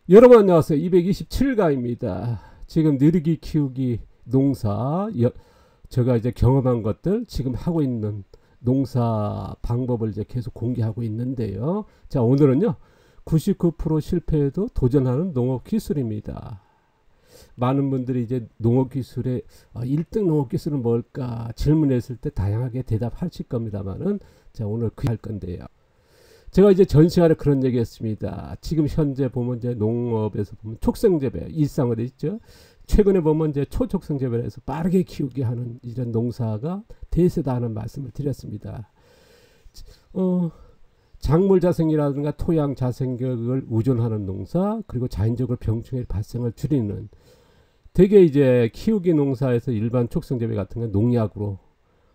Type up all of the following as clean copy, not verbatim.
여러분 안녕하세요. 227가입니다. 지금 느리기 키우기 농사 제가 이제 경험한 것들 지금 하고 있는 농사 방법을 이제 계속 공개하고 있는데요. 자, 오늘은요. 99% 실패에도 도전하는 농업 기술입니다. 많은 분들이 이제 농업 기술의 1등 농업 기술은 뭘까 질문했을 때 다양하게 대답하실 겁니다만은 자, 오늘 그 할 건데요. 제가 이제 전 시간에 그런 얘기 했습니다. 지금 현재 보면 이제 농업에서 보면 촉성재배 일상화돼 있죠. 최근에 보면 이제 초촉성재배를 해서 빠르게 키우게 하는 이런 농사가 대세다 하는 말씀을 드렸습니다. 작물 자생이라든가 토양 자생력을 우존하는 농사, 그리고 자연적으로 병충해 발생을 줄이는, 되게 이제 키우기 농사에서 일반 촉성재배 같은 건 농약으로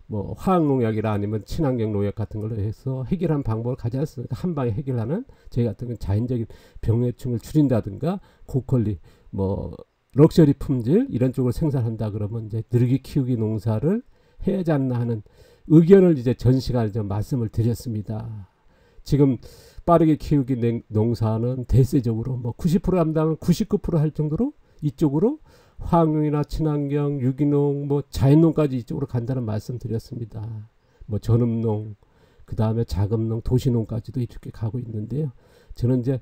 뭐 화학농약이라 아니면 친환경 농약 같은 걸로 해서 해결한 방법을 가지 않습니까? 한 방에 해결하는, 저희 같은 건 자연적인 병해충을 줄인다든가 고퀄리 뭐 럭셔리 품질 이런 쪽으로 생산한다 그러면 이제 느리게 키우기 농사를 해야 하지 않나 하는 의견을 이제 전 시간에 좀 말씀을 드렸습니다. 지금 빠르게 키우기 농사는 대세적으로 뭐 90% 한다면 99%할 정도로 이쪽으로 화학농이나 친환경, 유기농, 뭐 자연농까지 이쪽으로 간다는 말씀 드렸습니다. 뭐 전업농, 그 다음에 자금농, 도시농까지도 이렇게 가고 있는데요. 저는 이제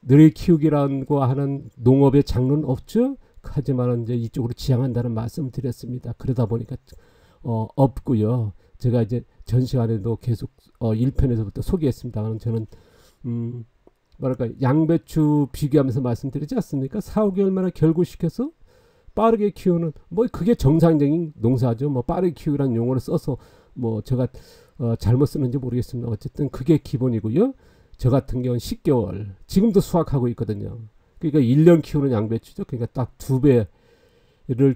느리 키우기라고 하는 농업의 장르는 없죠. 하지만 이제 이쪽으로 지향한다는 말씀 드렸습니다. 그러다 보니까 없고요. 제가 이제 전 시간에도 계속 1편에서부터 소개했습니다만 저는 뭐랄까 양배추 비교하면서 말씀드리지 않습니까? 4, 5개월 만에 결구시켜서 빠르게 키우는, 뭐 그게 정상적인 농사죠. 뭐 빠르게 키우라는 용어를 써서 뭐 제가 잘못 쓰는지 모르겠습니다. 어쨌든 그게 기본이고요. 저 같은 경우는 10개월 지금도 수확하고 있거든요. 그러니까 1년 키우는 양배추죠. 그러니까 딱 2배를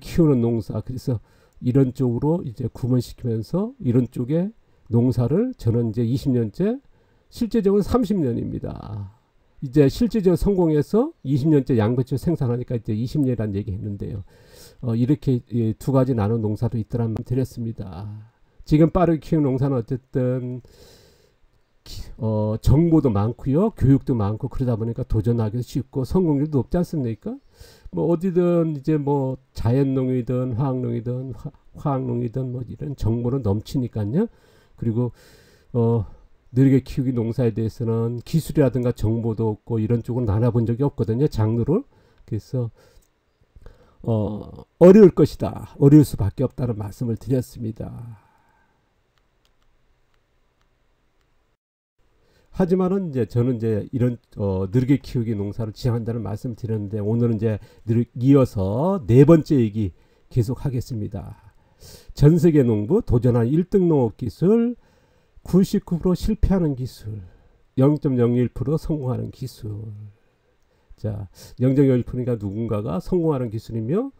키우는 농사. 그래서 이런 쪽으로 이제 구분시키면서 이런 쪽에 농사를 저는 이제 20년째, 실제적으로 30년입니다. 이제 실제적으로 성공해서 20년째 양배추 생산하니까 이제 20년이라는 얘기 했는데요. 이렇게 두 가지 나눈 농사도 있더란 말 드렸습니다. 지금 빠르게 키우는 농사는 어쨌든 정보도 많고요. 교육도 많고 그러다 보니까 도전하기도 쉽고 성공률도 높지 않습니까? 뭐 어디든 이제 뭐 자연농이든 화학농이든 화학농이든 뭐 이런 정보는 넘치니까요. 그리고 느리게 키우기 농사에 대해서는 기술이라든가 정보도 없고 이런 쪽으로 나눠본 적이 없거든요. 장르로. 그래서 어려울 것이다. 어려울 수밖에 없다는 말씀을 드렸습니다. 하지만은 이제 저는 이제 이런 느리게 키우기 농사를 지향한다는 말씀을 드렸는데 오늘은 이제 이어서 네 번째 얘기 계속 하겠습니다. 전 세계 농부 도전한 1등 농업 기술, 99% 실패하는 기술, 0.01% 성공하는 기술. 자, 0.01%니까 누군가가 성공하는 기술이며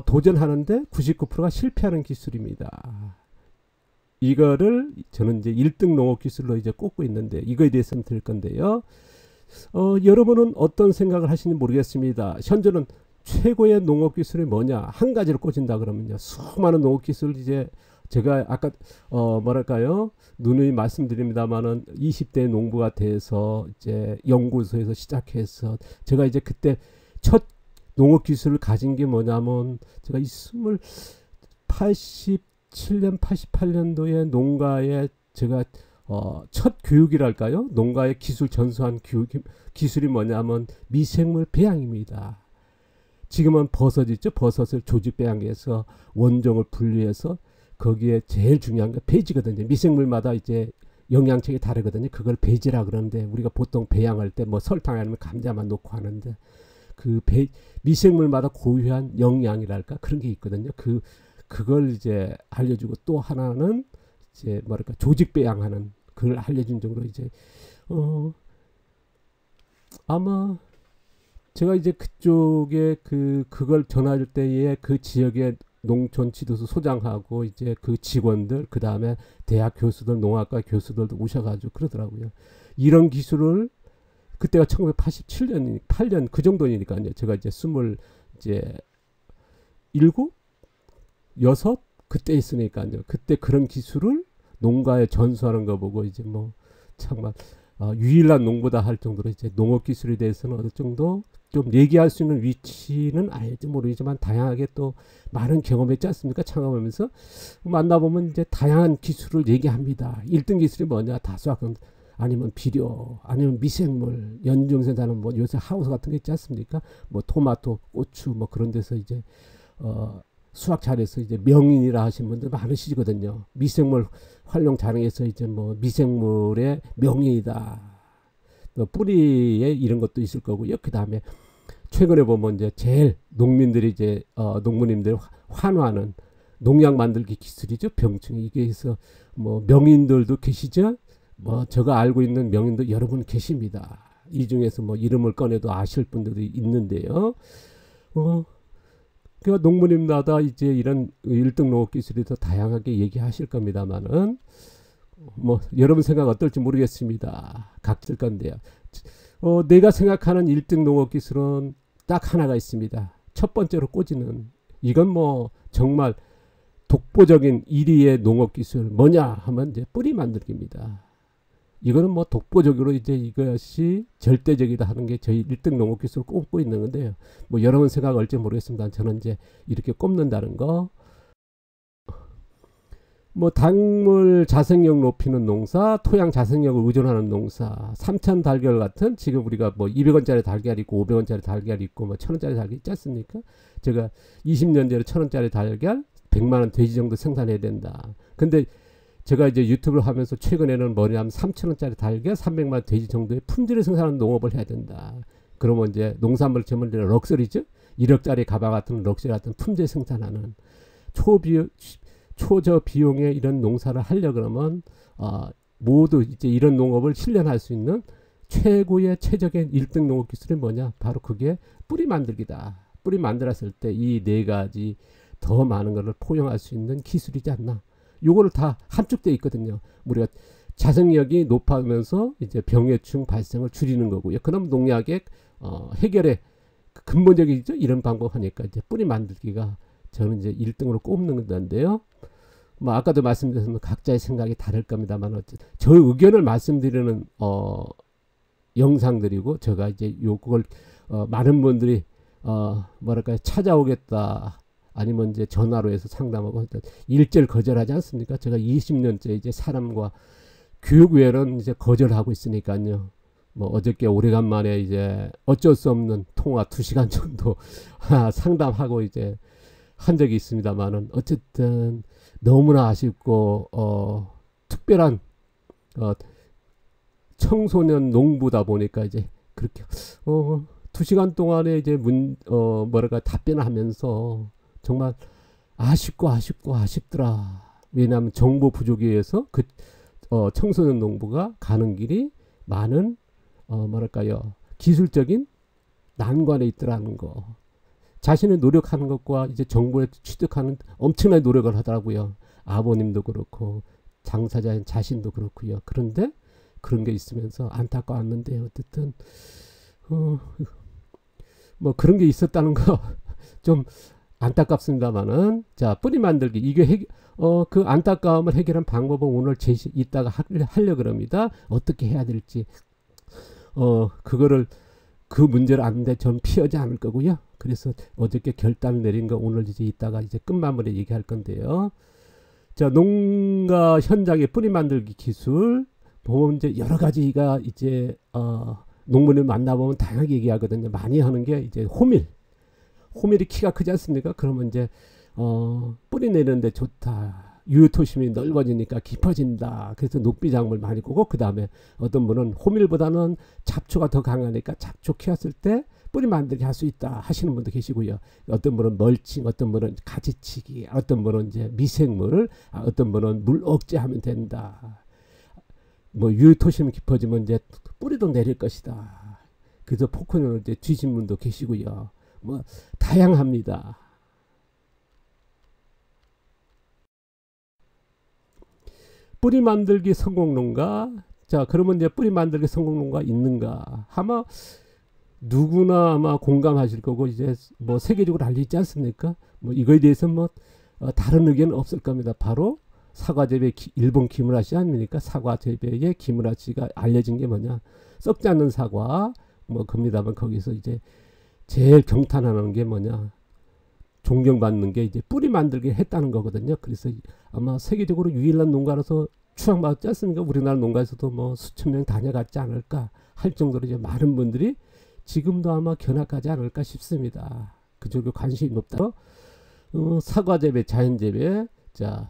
도전하는데 99%가 실패하는 기술입니다. 이거를 저는 이제 1등 농업 기술로 이제 꼽고 있는데 이거에 대해서는 드릴 건데요. 여러분은 어떤 생각을 하시는지 모르겠습니다. 현재는 최고의 농업 기술이 뭐냐? 한 가지를 꽂은다 그러면요. 수많은 농업 기술 이제 제가 아까 뭐랄까요? 누누이 말씀드립니다만은 20대 농부가 돼서 이제 연구소에서 시작해서 제가 이제 그때 첫 농업 기술을 가진 게 뭐냐면 제가 87년 88년도에 농가에 제가 첫 교육이랄까요? 농가의 기술 전수한 기술이 뭐냐면 미생물 배양입니다. 지금은 버섯 있죠? 버섯을 조직 배양해서 원종을 분리해서 거기에 제일 중요한 게 배지거든요. 미생물마다 이제 영양책이 다르거든요. 그걸 배지라 그러는데 우리가 보통 배양할 때 뭐 설탕 아니면 감자만 넣고 하는데 그 미생물마다 고유한 영양이랄까 그런 게 있거든요. 그걸 이제 알려주고 또 하나는 이제 뭐랄까 조직 배양하는 그걸 알려준 정도로 이제 아마 제가 이제 그쪽에 그걸 전할 때에 그 지역의 농촌 지도소 소장하고 이제 그 직원들 그 다음에 대학 교수들 농학과 교수들도 오셔가지고 그러더라고요. 이런 기술을 그때가 1987년 8년 그 정도니까요. 제가 이제 27 여섯 그때 있으니까요. 그때 그런 기술을 농가에 전수하는 거 보고 이제 뭐 정말 유일한 농부다 할 정도로 이제 농업 기술에 대해서는 어느 정도 좀 얘기할 수 있는 위치는 아닐지 모르겠지만 다양하게 또 많은 경험했지 않습니까? 창업하면서 만나보면 이제 다양한 기술을 얘기합니다. 1등 기술이 뭐냐? 다수학 아니면 비료, 아니면 미생물, 연중생산은 뭐 요새 하우스 같은 게 있지 않습니까? 뭐 토마토, 고추 뭐 그런 데서 이제 수학 잘해서 이제 명인이라 하신 분들 많으시거든요. 미생물 활용 잘해서 이제 뭐 미생물의 명인이다. 뿌리에 이런 것도 있을 거고요. 그 다음에 최근에 보면 이제 제일 농민들이 이제 농부님들 환호하는 농약 만들기 기술이죠. 병충해. 이게 해서 뭐 명인들도 계시죠. 뭐 제가 알고 있는 명인도 여러분 계십니다. 이 중에서 뭐 이름을 꺼내도 아실 분들도 있는데요. 그 농부님마다 이제 이런 1등 농업 기술이 더 다양하게 얘기하실 겁니다만은 뭐 여러분 생각 어떨지 모르겠습니다. 각질 건데요. 내가 생각하는 1등 농업 기술은 딱 하나가 있습니다. 첫 번째로 꽂이는 이건 뭐 정말 독보적인 1위의 농업 기술 뭐냐 하면 이제 뿌리 만들기입니다. 이거는 뭐 독보적으로 이제 이것이 절대적이다 하는 게 저희 1등 농업 기술을 꼽고 있는 건데요. 뭐 여러분 생각 얼지 모르겠습니다. 저는 이제 이렇게 꼽는다는 거. 뭐 작물 자생력 높이는 농사, 토양 자생력을 의존하는 농사, 삼천 달걀 같은 지금 우리가 뭐 200원짜리 달걀 있고 500원짜리 달걀 있고 뭐 1000원짜리 달걀 있지 않습니까? 제가 20년 전에 1000원짜리 달걀 100만원 돼지 정도 생산해야 된다. 근데 제가 이제 유튜브를 하면서 최근에는 뭐냐면 3,000원짜리 달걀 300만원 돼지 정도의 품질을 생산하는 농업을 해야 된다. 그러면 이제 농산물 전문들은 럭셔리죠. 1억짜리 가방 같은 럭셔리 같은 품질 생산하는 초저 비용의 이런 농사를 하려 그러면 모두 이제 이런 농업을 실현할 수 있는 최고의 최적의 1등 농업 기술이 뭐냐? 바로 그게 뿌리 만들기다. 뿌리 만들었을 때 이 네 가지 더 많은 것을 포용할 수 있는 기술이지 않나? 요거를 다 함축되어 있거든요. 우리가 자생력이 높아지면서 이제 병해충 발생을 줄이는 거고요. 그럼 농약의 해결의 근본적이죠. 이런 방법 하니까 이제 뿌리 만들기가 저는 이제 1등으로 꼽는 건데요. 뭐 아까도 말씀드렸지만 각자의 생각이 다를 겁니다만 저 의견을 말씀드리는 영상들이고 제가 이제 요걸 많은 분들이 뭐랄까요 찾아오겠다 아니면 이제 전화로 해서 상담하고 일절 거절하지 않습니까? 제가 20년째 이제 사람과 교육 외에는 이제 거절하고 있으니까요. 뭐 어저께 오래간만에 이제 어쩔 수 없는 통화 2시간 정도 상담하고 이제 한 적이 있습니다만은 어쨌든 너무나 아쉽고 특별한 청소년 농부다 보니까 이제 그렇게 2시간 동안에 이제 뭐랄까 답변을 하면서 정말 아쉽더라. 왜냐하면 정보 부족에 의해서 그 청소년 농부가 가는 길이 많은 뭐랄까요 기술적인 난관에 있더라는 거. 자신의 노력하는 것과 이제 정보를 취득하는 엄청난 노력을 하더라고요. 아버님도 그렇고 당사자인 자신도 그렇고요. 그런데 그런 게 있으면서 안타까웠는데 어쨌든 뭐 그런 게 있었다는 거 좀 안타깝습니다만은 자 뿌리 만들기 이게 그 안타까움을 해결한 방법은 오늘 이따가 하려고 합니다. 어떻게 해야 될지 그거를 그 문제를 아는데 전 피하지 않을 거고요. 그래서 어저께 결단을 내린 거 오늘 이제 이따가 이제 끝마무리 얘기할 건데요. 자 농가 현장의 뿌리 만들기 기술 보면 이제 여러 가지가 이제 농부님 만나보면 다양하게 얘기하거든요. 많이 하는 게 이제 호밀이 키가 크지 않습니까? 그러면 이제 뿌리 내리는데 좋다. 유효토심이 넓어지니까 깊어진다. 그래서 녹비작물 많이 꽂고 그 다음에 어떤 분은 호밀보다는 잡초가 더 강하니까 잡초 키웠을 때 뿌리 만들기 할 수 있다 하시는 분도 계시고요. 어떤 분은 멀칭, 어떤 분은 가지치기, 어떤 분은 이제 미생물, 어떤 분은 물 억제하면 된다. 뭐 유효토심이 깊어지면 이제 뿌리도 내릴 것이다. 그래서 포크를 이제 쥐신 분도 계시고요. 뭐 다양합니다. 뿌리 만들기 성공론가. 자 그러면 이제 뿌리 만들기 성공론가 있는가? 아마 누구나 아마 공감하실 거고 이제 뭐 세계적으로 알려있지 않습니까? 뭐 이거에 대해서 뭐 다른 의견은 없을 겁니다. 바로 사과 재배 일본 기무라 씨 아닙니까? 사과 재배의 기무라 씨가 알려진 게 뭐냐? 썩지 않는 사과 뭐 겁니다만 거기서 이제 제일 경탄하는 게 뭐냐? 존경받는 게 이제 뿌리 만들기 했다는 거거든요. 그래서 아마 세계적으로 유일한 농가로서 추앙받지 않습니까? 우리나라 농가에서도 뭐 수천 명 다녀갔지 않을까 할 정도로 이제 많은 분들이 지금도 아마 견학하지 않을까 싶습니다. 그쪽에 관심이 높다. 사과 재배, 자연 재배. 자,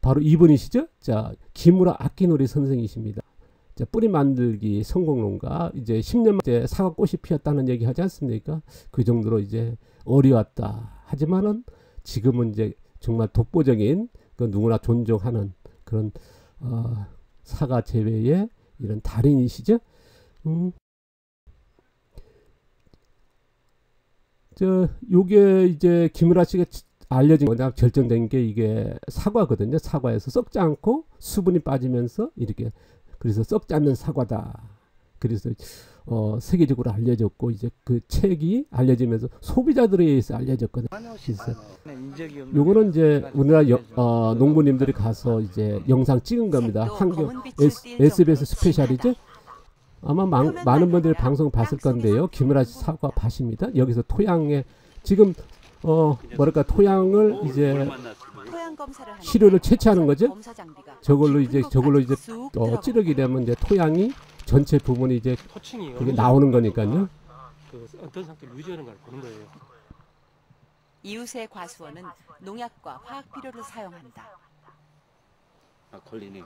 바로 이분이시죠? 자, 기무라 아키노리 선생이십니다. 자, 뿌리 만들기 성공 농가. 이제 10년 만에 사과꽃이 피었다는 얘기 하지 않습니까? 그 정도로 이제 어려웠다. 하지만은 지금은 이제 정말 독보적인 그 누구나 존경하는 그런 사과 재배의 이런 달인이시죠. 요게 이제 기무라 씨가 알려진 거냐 결정된 게 이게 사과거든요. 사과에서 썩지 않고 수분이 빠지면서 이렇게 그래서 썩지 않는 사과다. 그래서 세계적으로 알려졌고 이제 그 책이 알려지면서 소비자들에 의해서 알려졌거든요. 그래서 요거는 이제 우리나라 농부님들이 가서 이제 영상 찍은 겁니다. 한국 SBS 스페셜이죠. 아마 많은 분들이 방송 봤을 건데요. 기무라 씨 사과 밭입니다. 여기서 토양에 지금 뭐랄까 토양을 이제 시료를 채취하는 거죠. 저걸로 이제 찌르게 되면 이제 토양이 전체 부분이 이제 그게 나오는 거니까요. 그 어떤 상태로 유지하는 걸 보는 거예요. 이웃의 과수원은 농약과 화학 비료를 사용한다. 걸리네.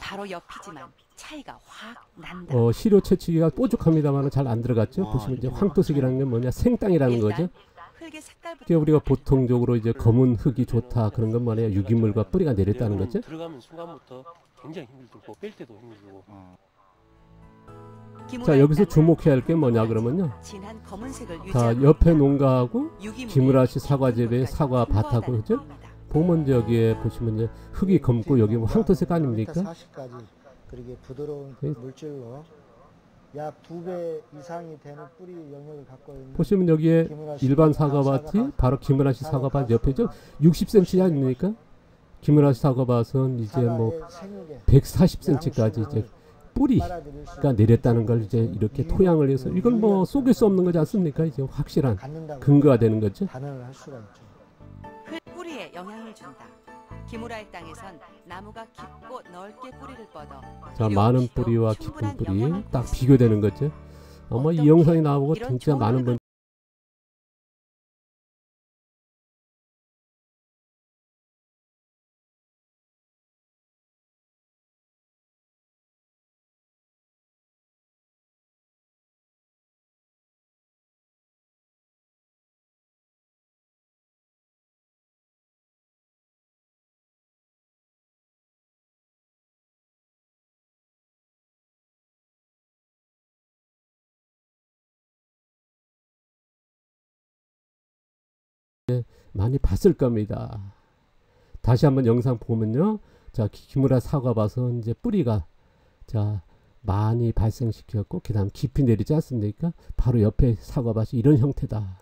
바로 옆이지만 차이가 확 난다. 시료 채취기가 뾰족합니다만 잘 안 들어갔죠. 보시면 이제 황토색이라는 게 뭐냐 생땅이라는 거죠. 흙의 색깔부터 그게 우리가 보통적으로 이제 검은 흙이 좋다 그런 건 뭐냐 유기물과 뿌리가 내렸다는 거죠. 들어가면 순간부터 굉장히 힘들고 뺄 때도 힘들고. 자 여기서 주목해야 할 게 뭐냐 그러면요. 진한 검은색을 자 옆에 농가하고 기무라 씨 사과 재배 사과 밭하고 그죠? 보면 여기에 보시면 이제 흙이 검고 여기 뭐 황토색 아닙니까? 40까지 그리고 부드러운 물질로 약 2배 이상이 되는 뿌리 영역을 갖고 있는 보시면 여기에 일반 사과밭이 바로 기무라 씨 사과밭 옆에죠. 60cm 아닙니까? 기무라 씨 사과밭은 이제 뭐 140cm까지 이제 뿌리가 내렸다는 걸 이제 이렇게 토양을 해서 이건 뭐 속일 수 없는 거지 않습니까? 이제 확실한 근거가 되는 거죠. 단언을 할 수가 있죠. 뿌리에 영향을 준다. 기무라의 땅에선 나무가 깊고 넓게 뿌리를 뻗어 자 많은 뿌리와 깊은 뿌리 딱 비교되는 거죠. 아마 이 영상이 나오고 진짜 많은 분 많이 봤을 겁니다. 다시 한번 영상 보면요. 자, 기무라 사과밭은 이제 뿌리가 자 많이 발생시켰고 그다음 깊이 내리지 않습니까? 바로 옆에 사과밭이 이런 형태다.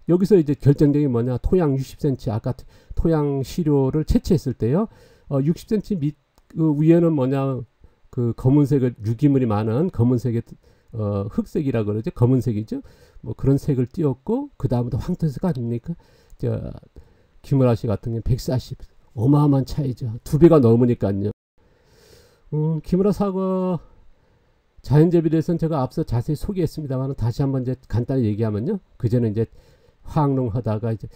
여기서 이제 결정적인 뭐냐? 토양 60cm 아까 토양 시료를 채취했을 때요. 60cm 밑 위에는 뭐냐? 그 검은색을 유기물이 많은 검은색의 흑색이라 그러죠. 검은색이죠. 뭐 그런 색을 띄웠고 그 다음부터 황토색 아닙니까? 저 기무라 씨 같은 경우 140 어마어마한 차이죠. 2배가 넘으니까요. 기무라 사과 자연재배에 대해서는 제가 앞서 자세히 소개했습니다만 다시 한번 이제 간단히 얘기하면요. 그전에 이제 화학농 하다가 이제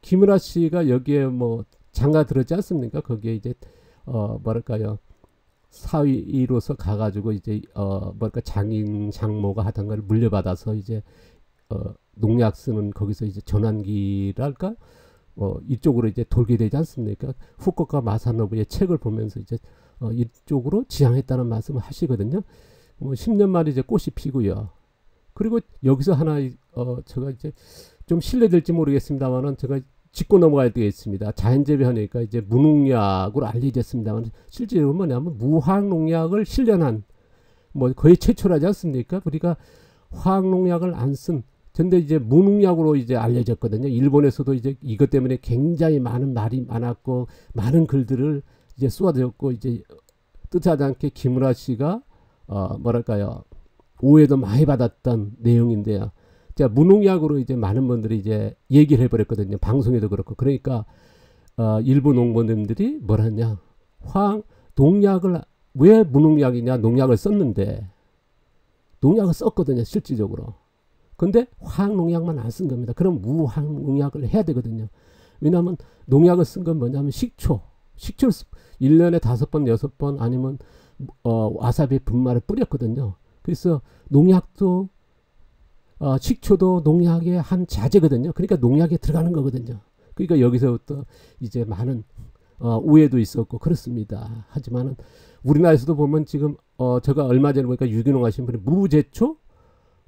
기무라 씨가 여기에 뭐 장가 들었지 않습니까? 거기에 이제 뭐랄까요? 사위로서 가가지고 이제 뭐랄까 장인 장모가 하던 걸 물려받아서 이제 농약 쓰는 거기서 이제 전환기랄까 이쪽으로 이제 돌게 되지 않습니까? 후쿠오카 마사노부의 책을 보면서 이제 이쪽으로 지향했다는 말씀을 하시거든요. 10년 만에 이제 꽃이 피고요. 그리고 여기서 하나 제가 이제 좀 실례될지 모르겠습니다만은 제가 짚고 넘어가야 되겠습니다. 자연재배하니까 이제 무농약으로 알려졌습니다만 실제로 뭐냐면 무화학농약을 실현한 뭐 거의 최초라지 않습니까? 우리가 화학농약을 안 쓴 근데 이제 무농약으로 이제 알려졌거든요. 일본에서도 이제 이것 때문에 굉장히 많은 말이 많았고 많은 글들을 이제 쏟아졌고 이제 뜻하지 않게 김우라 씨가 뭐랄까요, 오해도 많이 받았던 내용인데요. 자, 무농약으로 이제 많은 분들이 이제 얘기를 해버렸거든요. 방송에도 그렇고. 그러니까 일부 농부님들이 뭐라냐, 농약을 왜 무농약이냐, 농약을 썼는데 농약을 썼거든요, 실질적으로. 근데 화학농약만 안 쓴 겁니다. 그럼 무화학농약을 해야 되거든요. 왜냐하면 농약을 쓴 건 뭐냐면 식초를 1년에 5번 6번 아니면 와사비 분말을 뿌렸거든요. 그래서 농약도 식초도 농약의 한 자재거든요. 그러니까 농약에 들어가는 거거든요. 그러니까 여기서부터 이제 많은 오해도 있었고 그렇습니다. 하지만은 우리나라에서도 보면 지금 제가 얼마 전에 보니까 유기농 하신 분이 무제초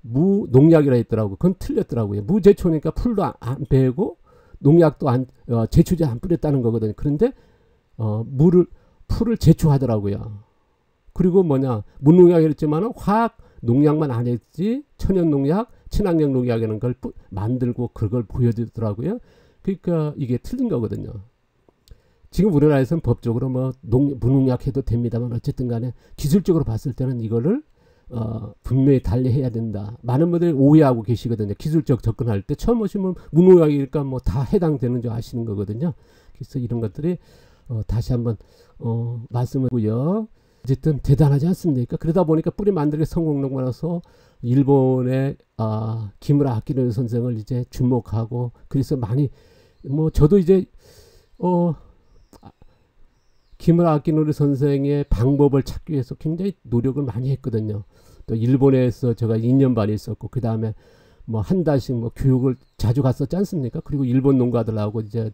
무농약이라 했더라고요. 그건 틀렸더라고요. 무제초니까 풀도 안 베고 농약도 제초제 안 뿌렸다는 거거든요. 그런데 풀을 제초하더라고요. 그리고 무농약이랬지만 화학 농약만 안 했지 천연 농약, 친환경 농약이라는 걸 만들고 그걸 보여주더라고요. 그러니까 이게 틀린 거거든요. 지금 우리나라에서는 법적으로 무농약 해도 됩니다만 어쨌든 간에 기술적으로 봤을 때는 이거를 분명히 달리해야 된다. 많은 분들이 오해하고 계시거든요. 기술적 접근할 때 처음 오시면 무농약이니까 다 해당되는 줄 아시는 거거든요. 그래서 이런 것들이 다시 한번 말씀하고요. 어쨌든 대단하지 않습니까? 그러다 보니까 뿌리 만들기 성공하고 나서 일본의 기무라 아키노리 선생을 이제 주목하고 그래서 많이 저도 이제 기무라 아키노리 선생의 방법을 찾기 위해서 굉장히 노력을 많이 했거든요. 또 일본에서 제가 2년 반 있었고 그 다음에 한 달씩 교육을 자주 갔었지 않습니까? 그리고 일본 농가들하고 이제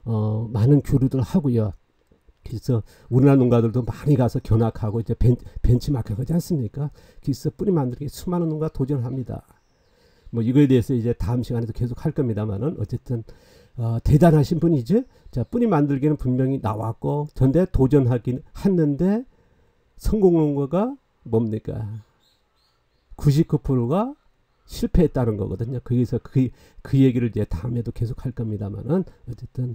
많은 교류들 하고요. 그래서 우리나라 농가들도 많이 가서 견학하고 이제 벤치마크 하지 않습니까? 그래서 뿌리 만들기 수많은 농가 도전합니다. 이거에 대해서 이제 다음 시간에도 계속 할 겁니다만은 어쨌든 대단하신 분이죠. 자, 뿌리 만들기는 분명히 나왔고 전대 도전하긴 했는데 성공 농가가 뭡니까? 99%가 실패했다는 거거든요. 그래서 그 얘기를 이제 다음에도 계속 할 겁니다만은 어쨌든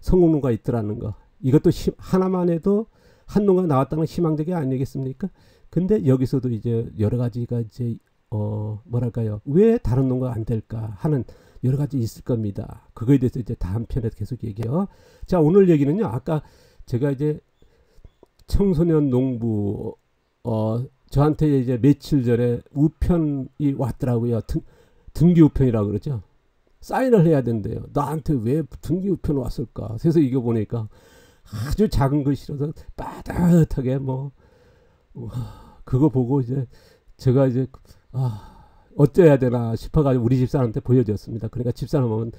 성공 농가 있더라는 거. 이것도 하나만 해도 한 농가 나왔다는 희망적이 아니겠습니까? 근데 여기서도 이제 여러 가지가 이제 뭐랄까요? 왜 다른 농가가 안 될까 하는 여러 가지 있을 겁니다. 그거에 대해서 이제 다음 편에 계속 얘기해요. 자, 오늘 얘기는요. 아까 제가 이제 청소년 농부 저한테 이제 며칠 전에 우편이 왔더라고요. 등기 우편이라고 그러죠. 사인을 해야 된대요. 나한테 왜 등기 우편 왔을까? 그래서 이거 보니까 아주 작은 글씨라서 빠듯하게 그거 보고 이제 제가 이제 어째야 되나 싶어가지고 우리 집사람한테 보여줬습니다. 그러니까 집사람은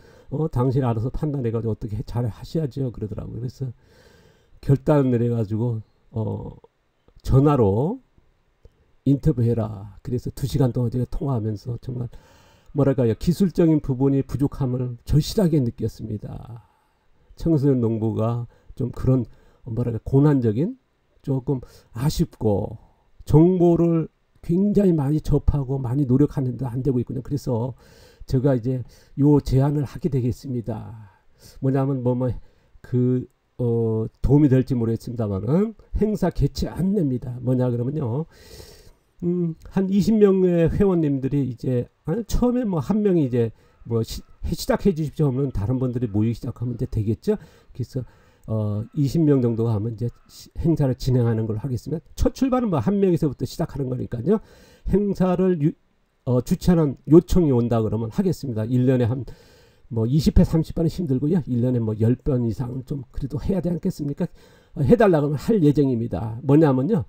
당신이 알아서 판단해가지고 어떻게 잘 하셔야죠 그러더라고요. 그래서 결단 내려가지고 전화로 인터뷰해라. 그래서 2시간 동안 제가 통화하면서 정말 뭐랄까요, 기술적인 부분이 부족함을 절실하게 느꼈습니다. 청소년 농부가 좀 그런 고난적인 조금 아쉽고 정보를 굉장히 많이 접하고 많이 노력하는데 안 되고 있군요. 그래서 제가 이제 요 제안을 하게 되겠습니다. 뭐냐면 도움이 될지 모르겠습니다만은 행사 개최 안내입니다. 뭐냐 그러면요. 한 20명의 회원님들이 이제 처음에 한 명이 이제 시작해 주십시오 하면 다른 분들이 모이기 시작하면 이제 되겠죠. 그래서 20명 정도가 하면 이제 행사를 진행하는 걸 하겠습니다. 첫 출발은 한 명에서부터 시작하는 거니까요. 행사를 주최하는 요청이 온다 그러면 하겠습니다. 1년에 한 20회 30번은 힘들고요. 1년에 10번 이상은 좀 그래도 해야 되지 않겠습니까? 해달라고 하면 할 예정입니다. 뭐냐면요.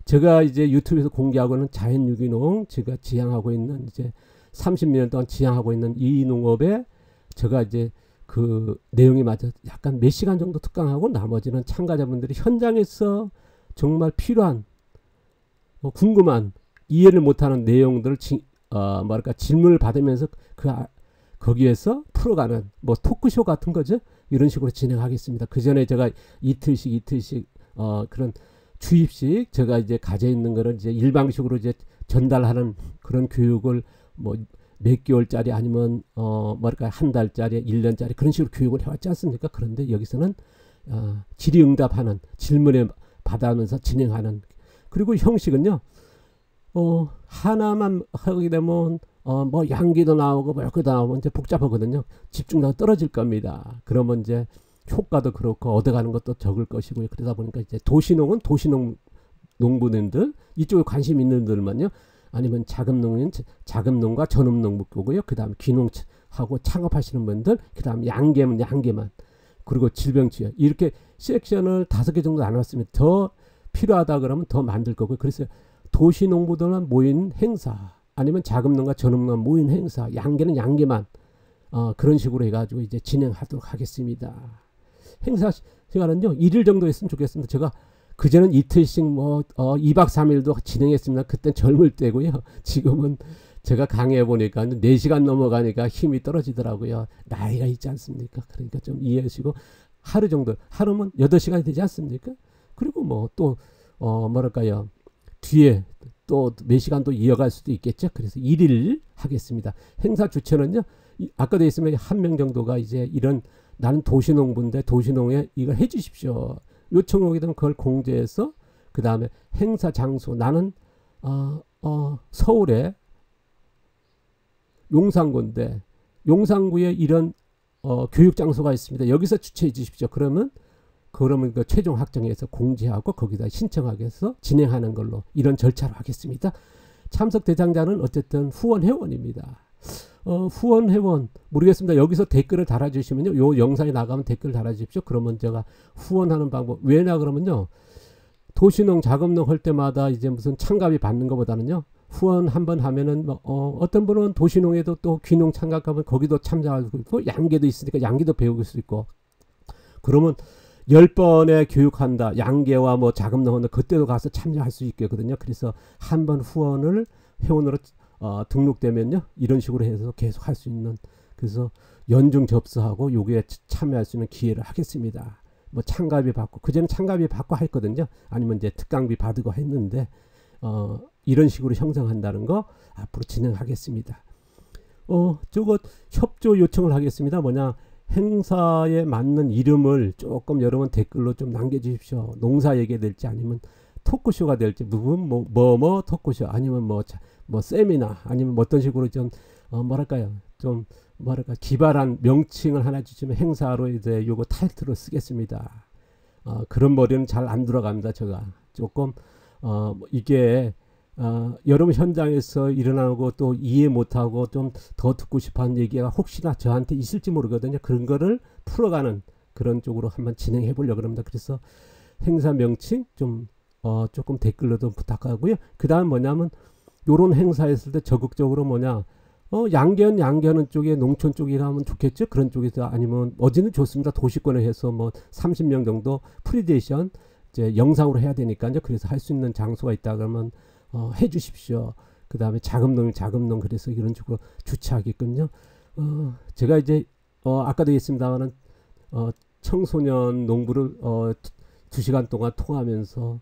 제가 이제 유튜브에서 공개하고 있는 자연유기농, 제가 지향하고 있는 이제 30년 동안 지향하고 있는 이 농업에 제가 이제 그 내용이 맞아 약간 몇 시간 정도 특강하고 나머지는 참가자분들이 현장에서 정말 필요한 궁금한 이해를 못하는 내용들을 질문을 받으면서 거기에서 풀어가는 토크쇼 같은 거죠. 이런 식으로 진행하겠습니다. 그 전에 제가 이틀씩 그런 주입식 제가 이제 가져 있는 거를 이제 일방식으로 이제 전달하는 그런 교육을 몇 개월짜리 아니면 뭐랄까 한 달짜리 1년짜리 그런 식으로 교육을 해왔지 않습니까? 그런데 여기서는 질의응답하는 질문에 받아면서 진행하는 그리고 형식은요 하나만 하게 되면 뭐 양기도 나오고 뭐 이렇게 나오면 이제 복잡하거든요. 집중도가 떨어질 겁니다. 그러면 이제 효과도 그렇고 얻어가는 것도 적을 것이고요. 그러다 보니까 이제 도시농은 도시농 농부님들 이쪽에 관심 있는 분들만요. 아니면 자금농은 자금농과 전업농 묶고요. 그 다음 귀농하고 창업하시는 분들, 그 다음 양계면 양계만, 그리고 질병치유 이렇게 섹션을 5개 정도 나눴으면 더 필요하다 그러면 더 만들 거고요. 그래서 도시농부들만 모인 행사, 아니면 자금농과 전업농 모인 행사, 양계는 양계만 그런 식으로 해가지고 이제 진행하도록 하겠습니다. 행사 시간은요 1일 정도 했으면 좋겠습니다. 제가 그전엔 이틀씩 뭐 2박 3일도 진행했습니다. 그땐 젊을 때고요. 지금은 제가 강의해 보니까 4시간 넘어가니까 힘이 떨어지더라고요. 나이가 있지 않습니까? 그러니까 좀 이해하시고 하루 정도, 하루면 8시간이 되지 않습니까? 그리고 뭐 또 뭐랄까요, 뒤에 또 몇 시간 또 이어갈 수도 있겠죠. 그래서 1일 하겠습니다. 행사 주체는요, 아까도 있으면 한 명 정도가 이제 이런 나는 도시농부인데 도시농에 이걸 해주십시오. 요청 오게 되면 그걸 공제해서 그 다음에 행사 장소, 나는 서울에 용산구인데 용산구에 이런 교육 장소가 있습니다. 여기서 주최해 주십시오. 그러면 그 최종 확정해서 공지하고 거기다 신청하게 해서 진행하는 걸로 이런 절차로 하겠습니다. 참석 대상자는 어쨌든 후원 회원입니다. 후원 회원 모르겠습니다. 여기서 댓글을 달아주시면요, 요 영상이 나가면 댓글 달아주십시오. 그러면 제가 후원하는 방법, 왜냐 그러면요, 도시농 자금농 할 때마다 이제 무슨 참가비 받는 것보다는요, 후원 한번 하면은 어떤 분은 도시농에도 또 귀농 참가하면 거기도 참여하고 있고, 양계도 있으니까 양계도 배울 수 있고, 그러면 10번의 교육한다, 양계와 뭐 자금농 한다, 그때도 가서 참여할 수 있거든요. 그래서 한번 후원을 회원으로 등록되면요, 이런 식으로 해서 계속 할 수 있는, 그래서 연중 접수하고 여기에 참여할 수 있는 기회를 하겠습니다. 뭐 참가비 받고, 그전에 참가비 받고 했거든요. 아니면 이제 특강비 받고 했는데 이런 식으로 형성한다는 거 앞으로 진행하겠습니다. 저거 협조 요청을 하겠습니다. 뭐냐, 행사에 맞는 이름을 조금 여러분 댓글로 좀 남겨주십시오. 농사 얘기될지 아니면 토크쇼가 될지, 뭐 토크쇼, 아니면 뭐 세미나, 아니면 뭐 어떤 식으로 좀 뭐랄까요, 좀 뭐랄까 기발한 명칭을 하나 주시면 행사로 이제 요거 타이틀을 쓰겠습니다. 그런 머리는 잘 안 들어갑니다. 제가 조금 이게 여러분 현장에서 일어나고 또 이해 못하고 좀 더 듣고 싶어하는 얘기가 혹시나 저한테 있을지 모르거든요. 그런 거를 풀어가는 그런 쪽으로 한번 진행해 보려고 합니다. 그래서 행사 명칭 좀 조금 댓글로도 부탁하고요. 그 다음 뭐냐면, 요런 행사 했을 때 적극적으로 뭐냐, 양계하는 쪽에 농촌 쪽이라면 좋겠죠. 그런 쪽에서, 아니면 어디는 좋습니다. 도시권에 해서 뭐 30명 정도 프리데이션 이제 영상으로 해야 되니까요. 그래서 할 수 있는 장소가 있다 그러면 해 주십시오. 그 다음에 자금농 그래서 이런 식으로 주최하게끔요. 제가 이제 아까도 했습니다만은 청소년 농부를 2시간 동안 통하면서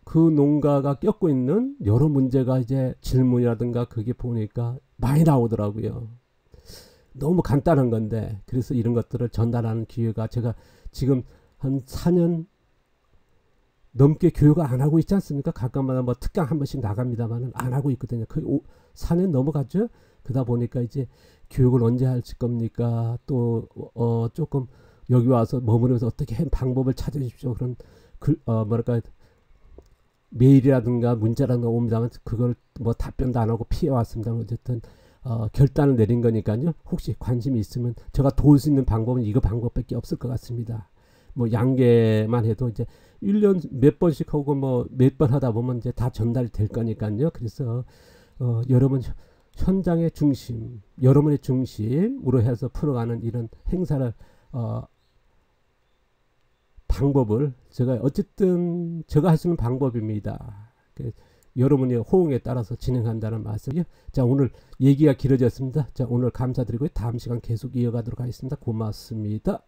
그 농가가 겪고 있는 여러 문제가 이제 질문이라든가 그게 보니까 많이 나오더라고요. 너무 간단한 건데, 그래서 이런 것들을 전달하는 기회가, 제가 지금 한 4년 넘게 교육을 안 하고 있지 않습니까? 가끔마다 뭐 특강 한 번씩 나갑니다만은 안 하고 있거든요. 거의 4년 넘어갔죠. 그러다 보니까 이제 교육을 언제 할 겁니까? 또 조금 여기 와서 머무르면서 어떻게 한 방법을 찾으십시오. 그런 뭐랄까 메일이라든가 문자라든가 옵니다만 그걸 뭐 답변도 안 하고 피해 왔습니다. 어쨌든 결단을 내린 거니까요. 혹시 관심이 있으면 제가 도울 수 있는 방법은 이거 방법밖에 없을 것 같습니다. 뭐 양계만 해도 이제 1년 몇 번씩 하고 뭐 몇 번 하다 보면 이제 다 전달이 될 거니까요. 그래서 여러분 현장의 중심, 여러분의 중심으로 해서 풀어가는 이런 행사를 방법을 제가 어쨌든 제가 할 수 있는 방법입니다. 여러분의 호응에 따라서 진행한다는 말씀이요. 자, 오늘 얘기가 길어졌습니다. 자, 오늘 감사드리고 다음 시간 계속 이어가도록 하겠습니다. 고맙습니다.